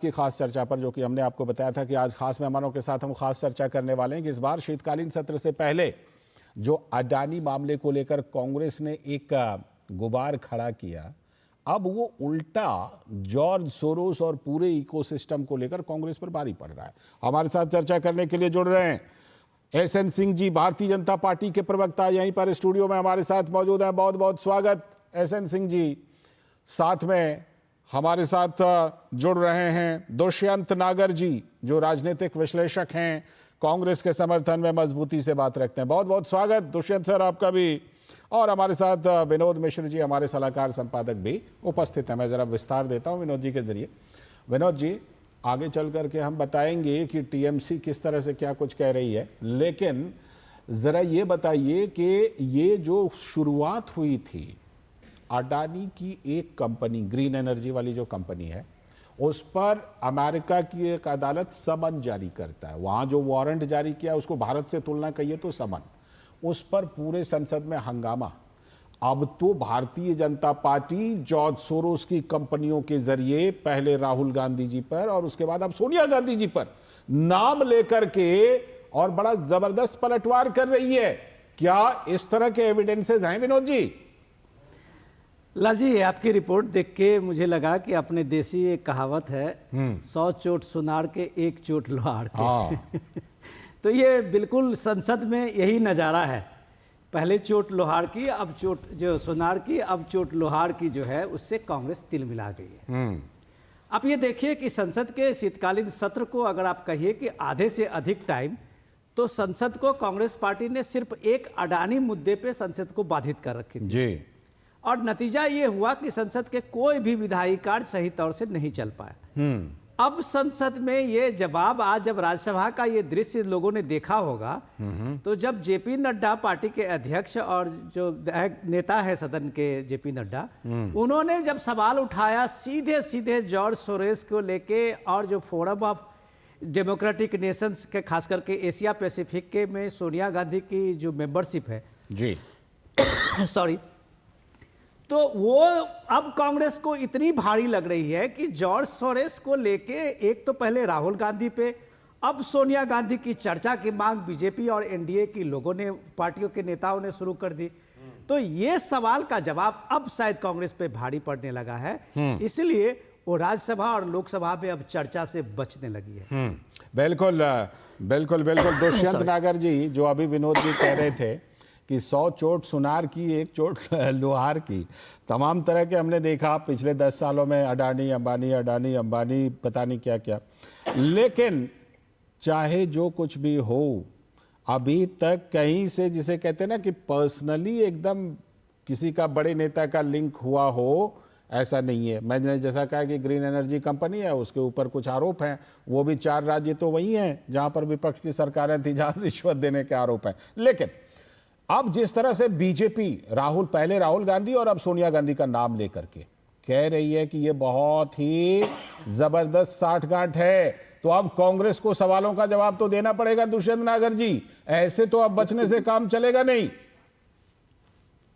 की खास चर्चा पर, जो कि हमने आपको बताया था कि आज खास मेहमानों के साथ हम खास चर्चा करने वाले हैं कि इस बार शीतकालीन सत्र से पहले जो अडानी मामले को लेकर कांग्रेस ने एक गुबार खड़ा किया, अब वो उल्टा जॉर्ज सोरोस और पूरे इकोसिस्टम को लेकर कांग्रेस पर भारी पड़ रहा है। हमारे साथ चर्चा करने के लिए जुड़ रहे हैं एसएन सिंह जी, भारतीय जनता पार्टी के प्रवक्ता, यहीं पर स्टूडियो में हमारे साथ मौजूद हैं। बहुत बहुत स्वागत एसएन सिंह जी। साथ में हमारे साथ जुड़ रहे हैं दुष्यंत नागर जी, जो राजनीतिक विश्लेषक हैं, कांग्रेस के समर्थन में मजबूती से बात रखते हैं। बहुत बहुत स्वागत दुष्यंत सर आपका भी। और हमारे साथ विनोद मिश्र जी, हमारे सलाहकार संपादक भी उपस्थित हैं। मैं जरा विस्तार देता हूं विनोद जी के जरिए। विनोद जी, आगे चल करके हम बताएंगे कि टीएमसी किस तरह से क्या कुछ कह रही है, लेकिन जरा ये बताइए कि ये जो शुरुआत हुई थी अडानी की एक कंपनी, ग्रीन एनर्जी वाली जो कंपनी है, उस पर अमेरिका की एक अदालत समन जारी करता है। वहां जो वारंट जारी किया उसको भारत से तुलना कहिए तो समन, उस पर पूरे संसद में हंगामा। अब तो Bharatiya Janata party George Soros की कंपनियों के जरिए पहले राहुल गांधी जी पर और उसके बाद अब सोनिया गांधी जी पर नाम लेकर के और बड़ा जबरदस्त पलटवार कर रही है। क्या इस तरह के एविडेंसेस हैं विनोद जी? लाल जी, आपकी रिपोर्ट देख के मुझे लगा कि अपने देसी एक कहावत है, 100 चोट सुनार के 1 चोट लोहार के। तो ये बिल्कुल संसद में यही नज़ारा है। पहले चोट लोहार की, अब चोट जो सुनार की, अब चोट लोहार की जो है उससे कांग्रेस तिल मिला गई है। अब ये देखिए कि संसद के शीतकालीन सत्र को अगर आप कहिए कि आधे से अधिक टाइम, तो संसद को कांग्रेस पार्टी ने सिर्फ एक अडानी मुद्दे पे संसद को बाधित कर रखी थी जी। और नतीजा ये हुआ कि संसद के कोई भी विधायी कार्य सही तौर से नहीं चल पाया। अब संसद में ये जवाब, आज जब राज्यसभा का ये दृश्य लोगों ने देखा होगा, तो जब जेपी नड्डा पार्टी के अध्यक्ष और जो नेता है सदन के जेपी नड्डा, उन्होंने जब सवाल उठाया सीधे सीधे जॉर्ज सोरोस को लेके और जो फोरम ऑफ डेमोक्रेटिक नेशंस के, खास करके एशिया पैसिफिक के में सोनिया गांधी की जो मेंबरशिप है जी सॉरी, तो वो अब कांग्रेस को इतनी भारी लग रही है कि जॉर्ज सोरोस को लेके एक तो पहले राहुल गांधी पे, अब सोनिया गांधी की चर्चा की मांग बीजेपी और एनडीए की लोगों ने, पार्टियों के नेताओं ने शुरू कर दी। तो ये सवाल का जवाब अब शायद कांग्रेस पे भारी पड़ने लगा है, इसलिए वो राज्यसभा और लोकसभा में अब चर्चा से बचने लगी है। बिल्कुल बिल्कुल बिल्कुल। दुष्यंत नागर जी, जो अभी विनोद जी कह रहे थे कि 100 चोट सुनार की 1 चोट लोहार की, तमाम तरह के हमने देखा पिछले 10 सालों में, अडानी अंबानी पता नहीं क्या क्या। लेकिन चाहे जो कुछ भी हो, अभी तक कहीं से, जिसे कहते हैं ना कि पर्सनली एकदम किसी का बड़े नेता का लिंक हुआ हो, ऐसा नहीं है। मैंने जैसा कहा कि ग्रीन एनर्जी कंपनी है, उसके ऊपर कुछ आरोप हैं, वो भी 4 राज्य तो वही हैं जहां पर विपक्ष की सरकारें थी, जहां रिश्वत देने के आरोप हैं। लेकिन अब जिस तरह से बीजेपी पहले राहुल गांधी और अब सोनिया गांधी का नाम लेकर के कह रही है कि ये बहुत ही जबरदस्त साठगांठ है, तो अब कांग्रेस को सवालों का जवाब तो देना पड़ेगा दुष्यंत नागर जी। ऐसे तो अब बचने से काम चलेगा नहीं।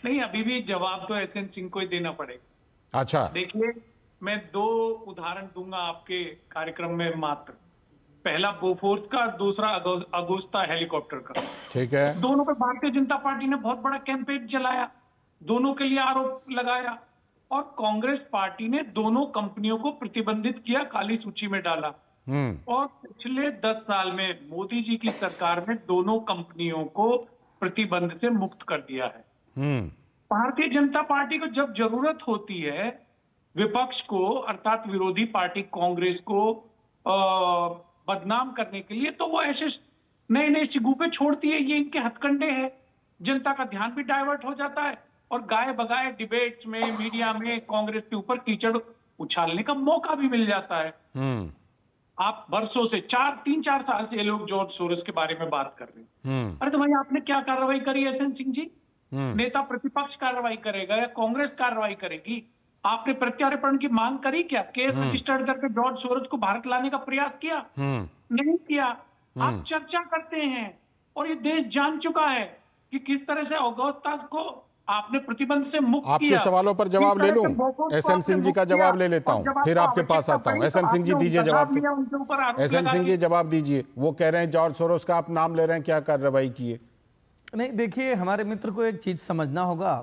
नहीं, अभी भी जवाब तो एसएन सिंह को ही देना पड़ेगा। अच्छा, देखिए, मैं 2 उदाहरण दूंगा आपके कार्यक्रम में मात्र। पहला बोफोर्स का, दूसरा अगुस्ता हेलीकॉप्टर का। ठीक है। दोनों पे भारतीय जनता पार्टी ने बहुत बड़ा कैंपेन चलाया, दोनों के लिए आरोप लगाया और कांग्रेस पार्टी ने दोनों कंपनियों को प्रतिबंधित किया, काली सूची में डाला। और पिछले 10 साल में मोदी जी की सरकार ने दोनों कंपनियों को प्रतिबंध से मुक्त कर दिया है। भारतीय जनता पार्टी को जब जरूरत होती है विपक्ष को, अर्थात विरोधी पार्टी कांग्रेस को बदनाम करने के लिए, तो वो ऐसे नए नए शिगुफे छोड़ती है। ये इनके हथकंडे हैं। जनता का ध्यान भी डाइवर्ट हो जाता है और गाए बगाए डिबेट्स में, मीडिया में कांग्रेस के ऊपर कीचड़ उछालने का मौका भी मिल जाता है। आप वर्षों से 3-4 साल से ये लोग जॉर्ज सोरोस के बारे में बात कर रहे हैं। अरे तो भाई, आपने क्या कार्रवाई करी एसएन सिंह जी? नेता प्रतिपक्ष कार्रवाई करेगा या कांग्रेस कार्रवाई करेगी? आपने प्रत्यार्पण की मांग करी क्या? केस रजिस्टर्ड करके जॉर्ज सोरोस को भारत लाने का प्रयास किया? नहीं किया। आप चर्चा करते हैं और ये देश जान चुका है कि किस तरह से अगुस्ता को आपने प्रतिबंध से मुक्त आपके किया। सवालों पर जवाब इस ले तरह लूं? के बोफोर्स को एसएन आपने सिंह जी मुक्त का किया, जवाब ले लेता और हूं, जब फिर आपको आपके पास आवश्यकता आता हूं। पड़ी एसएन तो सिंह जी आपने दीजिए उनका जवाब नाम लिया, उनके ऊपर आरोप एसएन सिंह जी लगाए। जवाब दीजिए। वो कह रहे हैं जॉर्ज सोरोस का आप नाम ले रहे हैं, क्या कार्रवाई किए? नहीं, देखिए, हमारे मित्र को एक चीज समझना होगा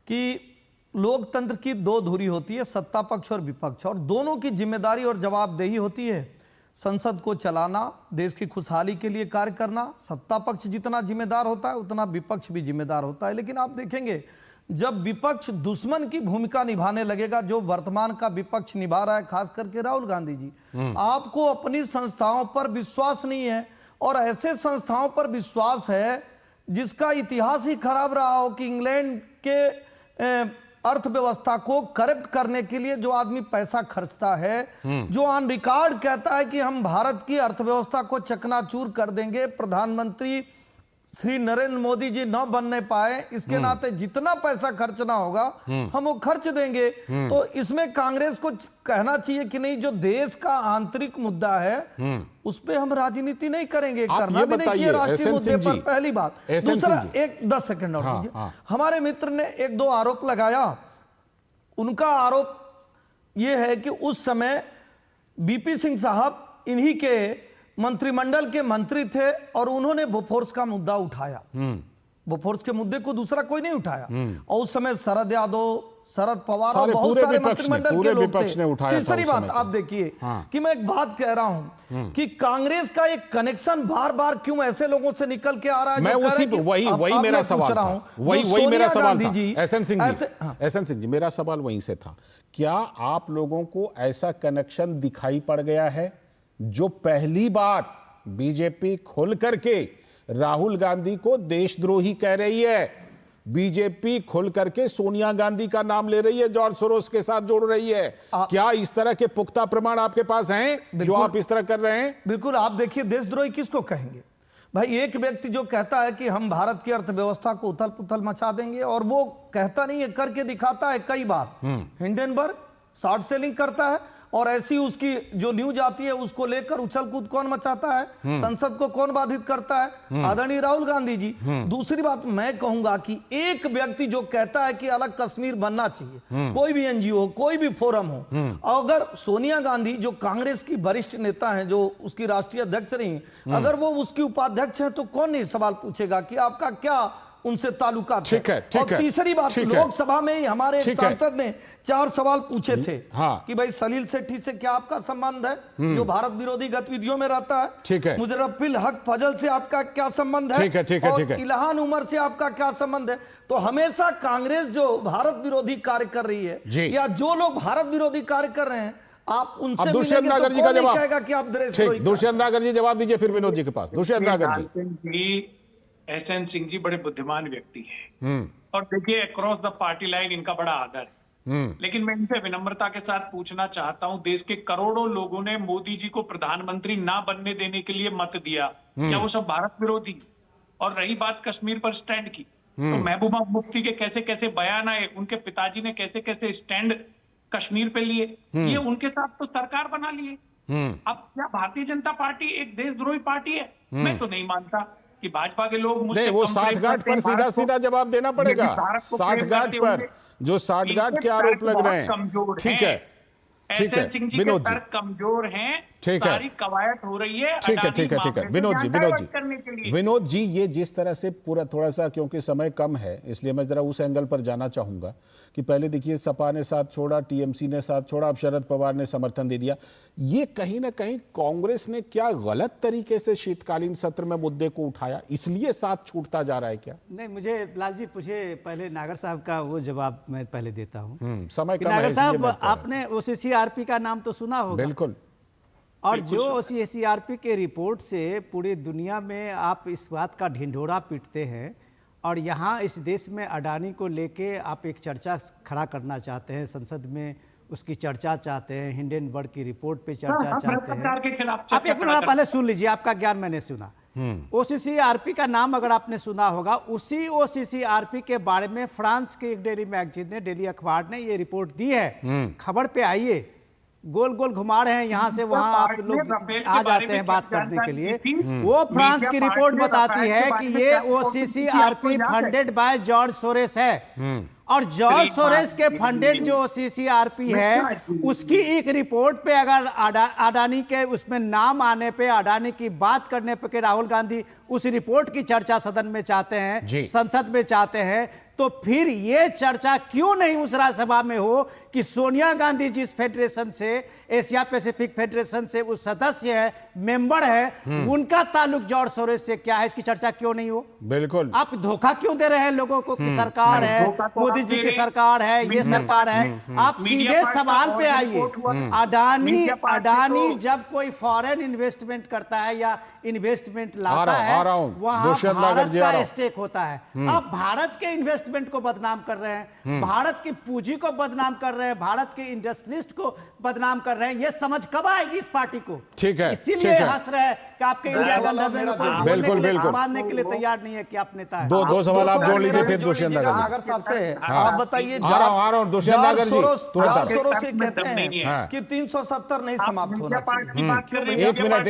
कि लोकतंत्र की दो धुरी होती है, सत्ता पक्ष और विपक्ष, और दोनों की जिम्मेदारी और जवाबदेही होती है। संसद को चलाना, देश की खुशहाली के लिए कार्य करना, सत्ता पक्ष जितना जिम्मेदार होता है उतना विपक्ष भी जिम्मेदार होता है। लेकिन आप देखेंगे, जब विपक्ष दुश्मन की भूमिका निभाने लगेगा, जो वर्तमान का विपक्ष निभा रहा है, खास करके राहुल गांधी जी, आपको अपनी संस्थाओं पर विश्वास नहीं है, और ऐसे संस्थाओं पर विश्वास है जिसका इतिहास ही खराब रहा हो, कि इंग्लैंड के अर्थव्यवस्था को करेक्ट करने के लिए जो आदमी पैसा खर्चता है, जो ऑन रिकॉर्ड कहता है कि हम भारत की अर्थव्यवस्था को चकनाचूर कर देंगे, प्रधानमंत्री श्री नरेंद्र मोदी जी न बनने पाए, इसके नाते जितना पैसा खर्चना होगा हम वो खर्च देंगे। तो इसमें कांग्रेस को कहना चाहिए कि नहीं, जो देश का आंतरिक मुद्दा है उस पे हम राजनीति नहीं करेंगे, आप करना ये भी नहीं चाहिए बताइए, राष्ट्रीय एसएन मुद्दे सिंह पर, जी, पहली बात। एसएन दूसरा, सिंह जी। एक 10 सेकंड और हाँ, दीजिए। हाँ। हमारे मित्र ने एक दो आरोप लगाया। उनका आरोप यह है कि उस समय बीपी सिंह साहब इन्हीं के मंत्रिमंडल के मंत्री थे और उन्होंने बोफोर्स का मुद्दा उठाया। बोफोर्स के मुद्दे को दूसरा कोई नहीं उठाया, और उस समय शरद यादव, शरद पवार और सारे बहुत पूरे सारे विपक्ष ने, मंत्रिमंडल पूरे के लोग विपक्ष थे। ने उठाया था तीसरी उस बात समय आप पे। देखिए हाँ। कि मैं एक बात कह रहा हूं कि कांग्रेस का एक कनेक्शन बार बार क्यों ऐसे लोगों से निकल के आ रहा है, मैं जो कह उसी रहे हैं कि वही अब वही मेरा मैं पूछ सवाल रहा था, हूं, वही जो वही मेरा सोनिया सवाल गांधी था। जी एसएन सिंह जी, हाँ। एसएन सिंह जी, मेरा सवाल वहीं से था। क्या आप लोगों को ऐसा कनेक्शन दिखाई पड़ गया है जो पहली बार बीजेपी खुल करके राहुल गांधी को देशद्रोही कह रही है? बीजेपी खुल करके सोनिया गांधी का नाम ले रही है, जॉर्ज सोरोस के साथ जोड़ रही है। क्या इस तरह के पुख्ता प्रमाण आपके पास हैं जो आप इस तरह कर रहे हैं? बिल्कुल। आप देखिए, देशद्रोही किसको कहेंगे भाई? एक व्यक्ति जो कहता है कि हम भारत की अर्थव्यवस्था को उथल पुथल मचा देंगे, और वो कहता नहीं है, करके दिखाता है कई बार। हिंडनबर्ग शॉर्ट सेलिंग करता है, और ऐसी उसकी जो न्यूज आती है उसको लेकर उछल कूद कौन मचाता है, संसद को कौन बाधित करता है? आदरणीय राहुल गांधी जी। दूसरी बात मैं कहूंगा कि एक व्यक्ति जो कहता है कि अलग कश्मीर बनना चाहिए, कोई भी एनजीओ, कोई भी फोरम हो, अगर सोनिया गांधी जो कांग्रेस की वरिष्ठ नेता है, जो उसकी राष्ट्रीय अध्यक्ष रही, अगर वो उसकी उपाध्यक्ष है, तो कौन नहीं सवाल पूछेगा कि आपका क्या उनसे ताल्लुकात है? ठीक है। और तीसरी बात, लोकसभा में ही हमारे सांसद ने 4 सवाल पूछे थे कि भाई सलील सेठी से क्या आपका संबंध है, जो भारत विरोधी गतिविधियों में रहता है? ठीक है। मुजर्रफिल हक फजल से आपका क्या संबंध है? ठीक है। इल्हान उमर से आपका क्या संबंध है? तो हमेशा कांग्रेस जो भारत विरोधी कार्य कर रही है, या जो लोग भारत विरोधी कार्य कर रहे हैं, आप उनसे दुष्यंत नागर जी का जवाब कहेगा कि आप देशद्रोही? दुष्यंत नागर जी जवाब दीजिए, फिर विनोद जी के पास। दुष्यंत नागर जी। एसएन सिंह जी बड़े बुद्धिमान व्यक्ति हैं, और देखिए अक्रॉस द पार्टी लाइन इनका बड़ा आदर है। लेकिन मैं इनसे विनम्रता के साथ पूछना चाहता हूं, देश के करोड़ों लोगों ने मोदी जी को प्रधानमंत्री ना बनने देने के लिए मत दिया, क्या वो सब भारत विरोधी? और रही बात कश्मीर पर स्टैंड की, तो महबूबा मुफ्ती के कैसे कैसे बयान आए, उनके पिताजी ने कैसे कैसे स्टैंड कश्मीर पे लिए, ये उनके साथ तो सरकार बना लिए। अब क्या भारतीय जनता पार्टी एक देशद्रोही पार्टी है? मैं तो नहीं मानता कि भाजपा के लोग मुझसे नहीं, वो साठगांठ पर सीधा सीधा जवाब देना पड़ेगा। साठगांठ पर जो साठगांठ के आरोप लग रहे हैं, ठीक है, एसएन सिंह जी के तर्क कमजोर हैं, सारी कवायद हो रही है। ठीक है। विनोद जी, ये जिस तरह से पूरा, थोड़ा सा क्योंकि समय कम है इसलिए मैं जरा उस एंगल पर जाना चाहूंगा कि पहले देखिए सपा ने साथ छोड़ा, टीएमसी ने साथ छोड़ा, अब शरद पवार ने समर्थन दे दिया। ये कहीं ना कहीं कांग्रेस ने क्या गलत तरीके से शीतकालीन सत्र में मुद्दे को उठाया, इसलिए साथ छूटता जा रहा है क्या? नहीं, मुझे लाल जी पूछे पहले नागर साहब का वो जवाब मैं पहले देता हूँ। समय कम है नागर इसलिए साहब, आपने ओसीसीआरपी का नाम तो सुना होगा। बिल्कुल। और जो ओसीसीआरपी के रिपोर्ट से पूरी दुनिया में आप इस बात का ढिंढोरा पीटते हैं, और यहाँ इस देश में अडानी को लेके आप एक चर्चा खड़ा करना चाहते हैं, संसद में उसकी चर्चा चाहते हैं, हिंडनबर्ग की रिपोर्ट पे चर्चा चाहते हैं। आप एक मिनट पहले सुन लीजिए, आपका ज्ञान मैंने सुना। ओसीसीआरपी का नाम अगर आपने सुना होगा, उसी ओसीसीआरपी के बारे में फ्रांस के एक डेली मैगजीन ने, डेली अखबार ने ये रिपोर्ट दी है, खबर पे आइए। गोल गोल घुमा रहे हैं यहाँ से वहां, आप लोग आ जाते हैं बात करने के लिए। वो फ्रांस की रिपोर्ट बताती है कि ये OCCRP funded by George Soros है, और जॉर्ज सोरेस के फंडेड जो OCCRP है उसकी एक रिपोर्ट पे अगर अडानी के उसमें नाम आने पे, अडानी की बात करने पे कि राहुल गांधी उस रिपोर्ट की चर्चा सदन में चाहते हैं, संसद में चाहते हैं, तो फिर ये चर्चा क्यों नहीं उस राज्यसभा में हो कि सोनिया गांधी जिस फेडरेशन से, एशिया पैसिफिक फेडरेशन से वो सदस्य है, मेंबर है, उनका ताल्लुक जॉर्ज सोरेस से क्या है, इसकी चर्चा क्यों नहीं हो? बिल्कुल। आप धोखा क्यों दे रहे हैं लोगों को कि सरकार है, मोदी जी की सरकार है, ये सरकार है? आप सीधे सवाल पे आइए। अडानी जब कोई फॉरेन इन्वेस्टमेंट करता है या इन्वेस्टमेंट लाता है, वहां भारत का स्टेक होता है। आप भारत के इन्वेस्टमेंट को बदनाम कर रहे हैं, भारत की पूंजी को बदनाम कर रहे हैं, भारत के इंडस्ट्रियलिस्ट को बदनाम कर रहे हैं। ये समझ कब आएगी इस पार्टी को? ठीक है, इसीलिए हंस रहे हैं कि आपके इंडिया गठबंधन मानने के लिए तैयार नहीं है कि आप नेता है। दो सवाल आप जोड़ लीजिए, फिर दुष्यंत नागर साहब से आप बताइए। आ रहा हूं दुष्यंत नागर जी, सोरोस से कहते हैं कि 370 नहीं समाप्त होना चाहिए। एक मिनट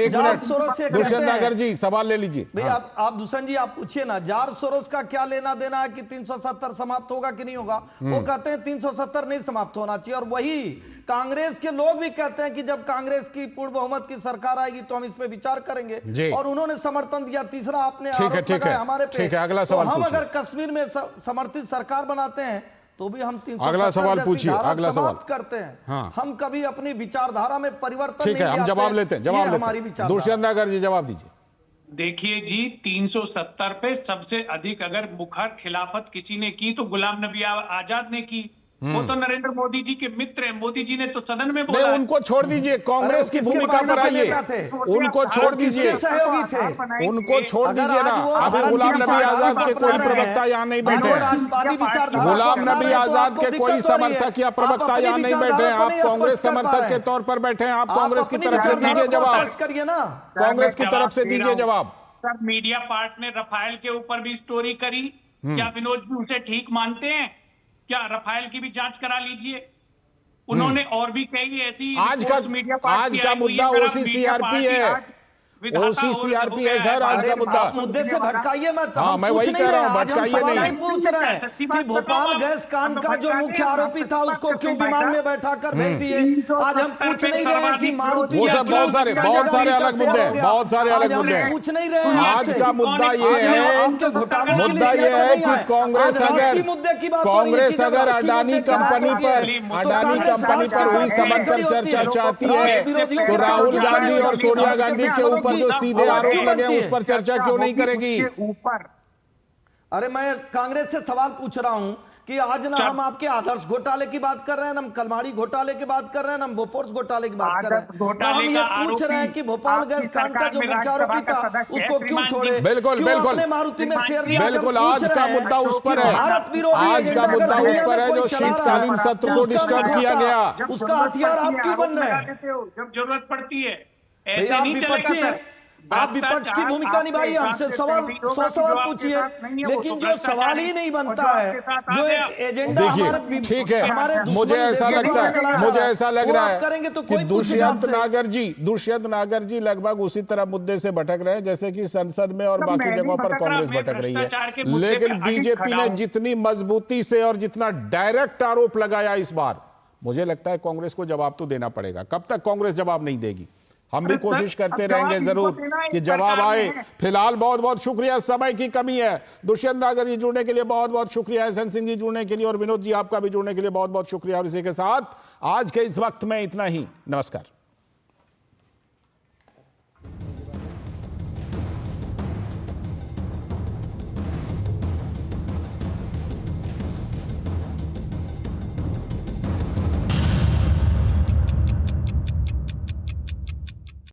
दुष्यंत नागर जी सवाल ले लीजिए। भाई आप दुष्यंत जी आप पूछिए ना, जॉर्ज सोरोस का क्या लेना देना है कि 370 समाप्त होगा कि नहीं होगा? वो कहते हैं 370 नहीं समाप्त होना चाहिए, और वही कांग्रेस के लोग भी कहते हैं कि जब कांग्रेस की पूर्ण बहुमत की सरकार आएगी तो हम इस पे विचार करेंगे, और उन्होंने समर्थन दिया। तीसरा आपने आरोप लगाया हमारे पे, अगला सवाल हम अगर कश्मीर में समर्थित सरकार बनाते हैं तो भी हम 370 अगला सवाल पूछिए, अगला सवाल करते हैं। हम कभी अपनी विचारधारा में परिवर्तन ठीक है, हम जवाब लेते हैं, हमारी विचारधारा। दुष्यंत नागर जी जवाब दीजिए। देखिए जी, 370 पे सबसे अधिक अगर मुखर खिलाफत किसी ने की तो गुलाम नबी आजाद ने की। वो तो नरेंद्र मोदी जी के मित्र हैं, मोदी जी ने तो सदन में बोला। उनको छोड़ दीजिए, कांग्रेस की भूमिका पर आइए, उनको छोड़ दीजिए, सहयोगी थे, उनको छोड़ दीजिए ना। अभी गुलाम नबी आजाद के कोई प्रवक्ता यहाँ नहीं बैठे हैं, गुलाम नबी आजाद के कोई समर्थक या प्रवक्ता यहाँ नहीं बैठे हैं। आप कांग्रेस समर्थक के तौर पर बैठे हैं, आप कांग्रेस की तरफ से दीजिए जवाब, करिए ना, कांग्रेस की तरफ से दीजिए जवाब। सर, मीडिया पार्ट ने रफाल के ऊपर भी स्टोरी करी, क्या विनोद जी उसे ठीक मानते हैं? क्या रफाल की भी जांच करा लीजिए। उन्होंने और भी कई ऐसी आज का मुद्दा OCCRP है, OCCRP है सर आज का मुद्दा। मुद्दे से भटकाइए मत। हाँ, मैं वही कह रहा हूँ, भटकाइए नहीं। पूछ रहे हैं कि भोपाल गैस कांड का जो मुख्य आरोपी था उसको क्यों विमान में बैठा कर भेज दिए। आज हम पूछ नहीं रहे हैं कि मारुति, वो सब बहुत सारे अलग मुद्दे हैं, बहुत सारे अलग मुद्दे हैं। पूछ नहीं रहे हैं। आज का मुद्दा ये है, मुद्दा ये है कि कांग्रेस अगर अडानी कंपनी पर हुई समंतर चर्चा चाहती है तो राहुल गांधी और सोनिया गांधी के ऊपर जो सीधे आरोप लगे उस पर चर्चा क्यों नहीं करेगी? अरे मैं कांग्रेस से सवाल पूछ रहा हूं कि आज ना हम आपके आदर्श घोटाले की बात कर रहे हैं, ना हम कलमाड़ी घोटाले की बात कर रहे हैं, ना हम बोफोर्स घोटाले की बात कर रहे हैं। तो हम ये पूछ रहे हैं कि भोपाल गैस कांड का जो मुख्य आरोपी था उसको क्यों छोड़े? बिल्कुल मारुति में शेयर लिया? बिल्कुल, आज का मुद्दा उस पर है, आज का मुद्दा उस पर है जो शीतकालीन सत्र को डिस्टर्ब किया गया। उसका हथियार आप क्यों बन रहे हैं? जब जरूरत पड़ती है आप विपक्षी हैं, आप विपक्ष की भूमिका निभाइए, हमसे 100 सवाल पूछिए, लेकिन जो सवाल ही नहीं बनता है, जो एक एजेंडा देखिए, ठीक है, मुझे ऐसा लगता है, मुझे ऐसा लग रहा है कि दुष्यंत नागर जी लगभग उसी तरह मुद्दे से भटक रहे हैं जैसे कि संसद में और बाकी जगहों पर कांग्रेस भटक रही है। लेकिन बीजेपी ने जितनी मजबूती से और जितना डायरेक्ट आरोप लगाया इस बार, मुझे लगता है कांग्रेस को जवाब तो देना पड़ेगा। कब तक कांग्रेस जवाब नहीं देगी? हम भी कोशिश करते रहेंगे जरूर कि जवाब आए। फिलहाल बहुत बहुत शुक्रिया, समय की कमी है। दुष्यंत नागर जी जुड़ने के लिए बहुत बहुत शुक्रिया, एहसन सिंह जी जुड़ने के लिए, और विनोद जी आपका भी जुड़ने के लिए बहुत बहुत शुक्रिया। और इसी के साथ आज के इस वक्त में इतना ही। नमस्कार।